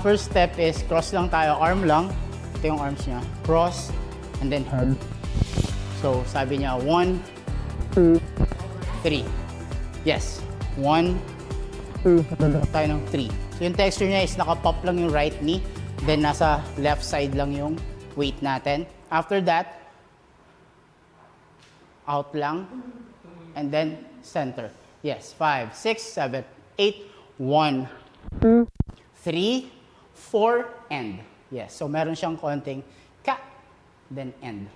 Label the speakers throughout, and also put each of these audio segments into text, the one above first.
Speaker 1: First step is cross lang tayo, arm lang. Ito yung arms niya. Cross, and then head. So, sabi niya, 1, 2, 3. Yes. 1, 2, tayo ng 3. So, yung texture niya is nakapop lang yung right knee. Then, nasa left side lang yung weight natin. After that, out lang. And then, center. Yes. 5, 6, 7, 8. 1, 2, 3, 4, end. Yes. So, meron siyang konting ka, then end.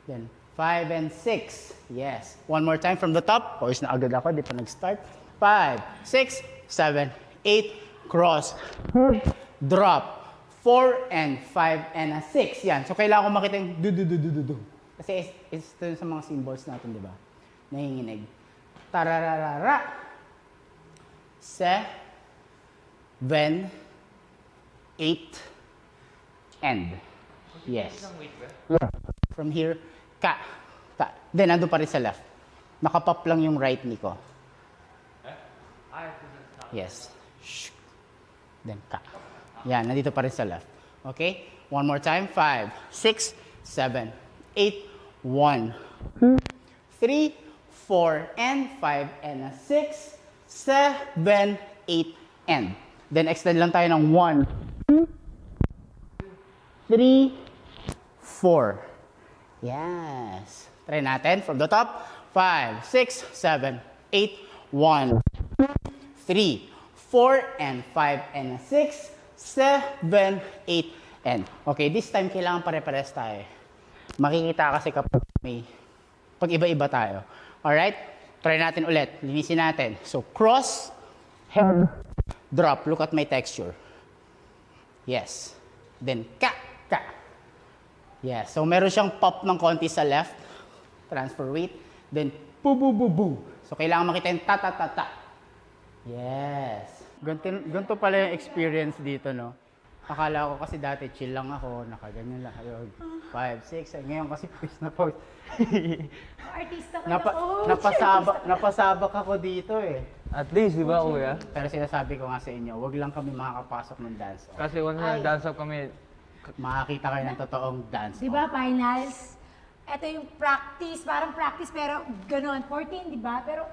Speaker 1: Then, 5 and 6. Yes. One more time from the top. Pawis na agad ako, di pa nag-start. 5, 6, 7, 8. Cross. Drop. 4 and 5 and a 6. Yan. So, kailangan ko makita yung do. Kasi it's ito sa mga symbols natin, di ba? Nanginginig. Tarararara. 7, 8, end. Yes. From here, ka. Then, nandun pa rin sa left. Nakapop lang yung right knee ko. Yes. Then, ka. Yan, nandito pa rin sa left. Okay? One more time. 5, 6, 7, 8, 1, 2, 3, 4, and 5, and a 6, 7, 8, end. Then, extend lang tayo ng 1, 2, 3, 4. Yes. Try natin from the top. 5, 6, 7, 8, 1, 2, 3, 4, and 5, and a 6, 7, 8, end. Okay, this time kailangan pare-pares tayo. Makikita kasi kapag pag iba-iba tayo. Alright? Try natin ulit. Linisin natin. So, cross, head, drop. Look at my texture. Yes. Then, ka. Yes. So, meron siyang pop ng konti sa left. Transfer weight. Then, bu. So, kailangan makita yung ta. Yes. Ganito pala yung experience dito, no? Akala ko kasi dati chill lang ako, nakaganyan lang. 5, 6, ngayon kasi pwis na pause.
Speaker 2: Artista ka na, coach.
Speaker 1: Napasabak ako dito eh.
Speaker 3: At least, di ba, kuya?
Speaker 1: Pero sinasabi ko nga sa inyo, wag lang kami makakapasok ng dance off.
Speaker 3: Kasi once na dance up kami,
Speaker 1: Makakita kayo ng totoong dance
Speaker 2: Di
Speaker 1: off.
Speaker 2: ba, finals? Ito yung practice, parang practice pero gano'n. 14, di ba? Pero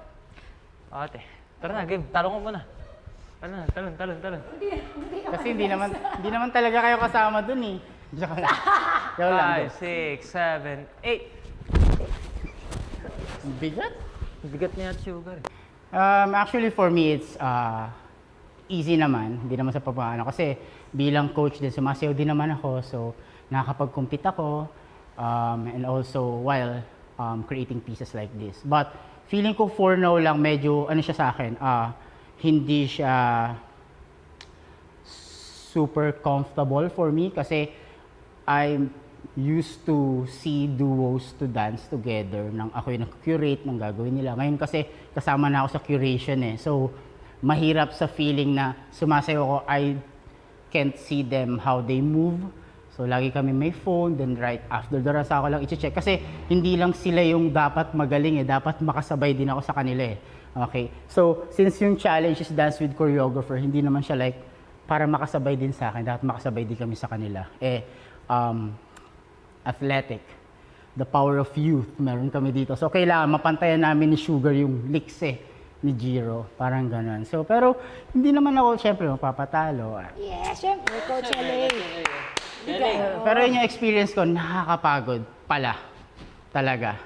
Speaker 3: ate, tara na, game. Talong ko muna. Talon.
Speaker 2: hindi
Speaker 1: Kasi hindi naman talaga kayo kasama dun eh. Joke lang. Joke lang.
Speaker 3: 5, 6, 7, 8.
Speaker 1: Bigat?
Speaker 3: Bigat niya at sugar.
Speaker 1: Actually, for me, it's easy naman. Hindi naman sa papaano. Kasi bilang coach din, sumasayaw din naman ako. So, nakakapag-compete ako. And also, while creating pieces like this. But, feeling ko for now lang, medyo, ano siya sa akin, hindi siya super comfortable for me. Kasi, I'm used to see duos to dance together nang ako yung nag-curate ng gagawin nila. Ngayon kasi kasama na ako sa curation eh. So, mahirap sa feeling na sumasayaw ako, I can't see them how they move. So, lagi kami may phone, then right after the rasa ako lang i-check. Kasi hindi lang sila yung dapat magaling eh, dapat makasabay din ako sa kanila eh. Okay? So, since yung challenge is dance with choreographer, hindi naman siya like para makasabay din sa akin, dapat makasabay din kami sa kanila. Athletic, the power of youth, meron kami dito. So, kailangan mapantayan namin ni Sugar yung licks eh, ni Jiro. Parang ganun. So, pero hindi naman ako, syempre, mapapatalo.
Speaker 2: yeah, syempre, Coach LA.
Speaker 1: Pero yun yung experience ko, nakakapagod pala. Talaga.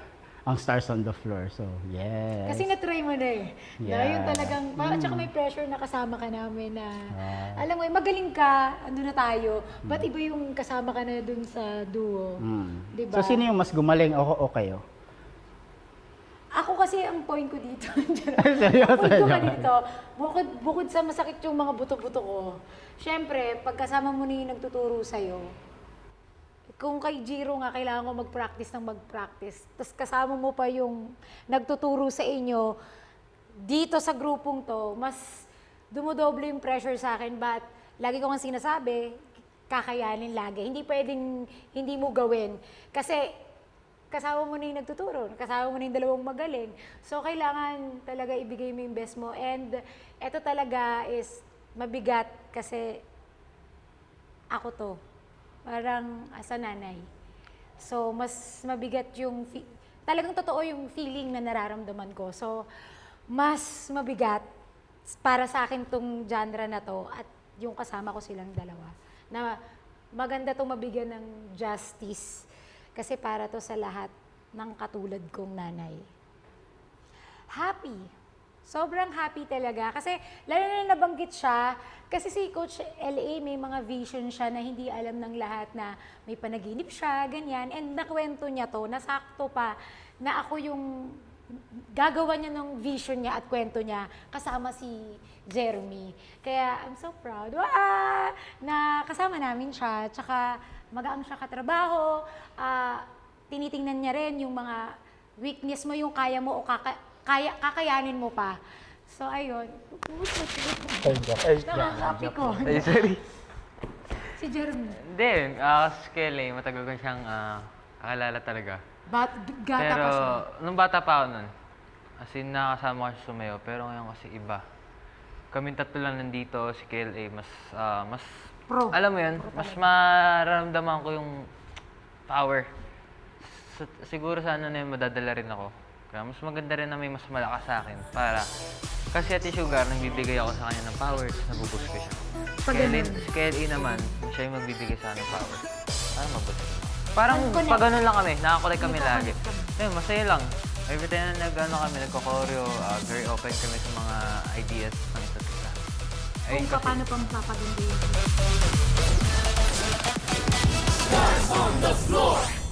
Speaker 1: Ang stars on the floor. So, yes.
Speaker 2: Kasi na-try mo na eh. Na
Speaker 1: Yeah.
Speaker 2: yun talagang, parang tsaka may pressure na kasama ka namin na, alam mo, magaling ka, andun na tayo, ba't iba yung kasama ka na dun sa duo? Diba?
Speaker 1: So, sino yung mas gumaling? Ako o kayo?
Speaker 2: Ako kasi ang point ko dito.
Speaker 1: Seryoso?
Speaker 2: Ang point ko ka dito, bukod sa masakit yung mga buto-buto ko, syempre, pagkasama mo na yung nagtuturo sa'yo, kung kay Jiro nga, kailangan ko mag-practice. Tapos kasama mo pa yung nagtuturo sa inyo, dito sa grupong to, mas dumodoble yung pressure sa akin. But lagi ko nga sinasabi, kakayanin lagi. Hindi pwedeng hindi mo gawin. Kasi kasama mo na yung nagtuturo, kasama mo na yung dalawang magaling. So kailangan talaga ibigay mo yung best mo. And eto talaga is mabigat kasi ako to. Parang as a nanay. So, mas mabigat yung, talagang totoo yung feeling na nararamdaman ko. So, mas mabigat para sa akin tong genre na to at yung kasama ko silang dalawa. Na maganda tong mabigyan ng justice kasi para to sa lahat ng katulad kong nanay. Happy. Sobrang happy talaga. Kasi lalo na nabanggit siya, kasi si Coach LA may mga vision siya na hindi alam ng lahat na may panaginip siya, ganyan. And nakwento niya to, nasakto pa na ako yung gagawa niya ng vision niya at kwento niya kasama si Jeremy. Kaya I'm so proud na kasama namin siya. Tsaka magaang siya katrabaho. Tinitingnan niya rin yung mga weakness mo, yung kaya mo o kakayanin mo pa. So, ayun. Nakakapi ko.
Speaker 3: Ay, sorry.
Speaker 2: Si Jeremy.
Speaker 3: Hindi, kasi Kelly, matagal ko siyang kakilala talaga.
Speaker 2: Gata
Speaker 3: Pero,
Speaker 2: pa siya.
Speaker 3: nung bata pa ako nun, as in nakasama ko siya sumayo, pero ngayon kasi iba. Kaming tatlo lang nandito, si KLA, mas
Speaker 2: Pro.
Speaker 3: alam mo yun, mas mararamdaman ko yung power. Siguro sa ano na yun, madadala rin ako. Kaya mas maganda rin na may mas malakas sa akin para kasi Ate Sugar, nagbibigay ako sa kanya ng power, tapos nabuboost ko siya. Si KLA naman, siya yung magbibigay sa akin ng power. Para maboost ko. Parang pag ganun lang kami, nakakulay kami lagi. Ayun, masaya lang. Every time na kami, nagko-choreo, very open kami sa mga ideas ng isa't isa. Ayun
Speaker 2: Kung paano pa mapapaganda yun.
Speaker 4: Stars on the floor.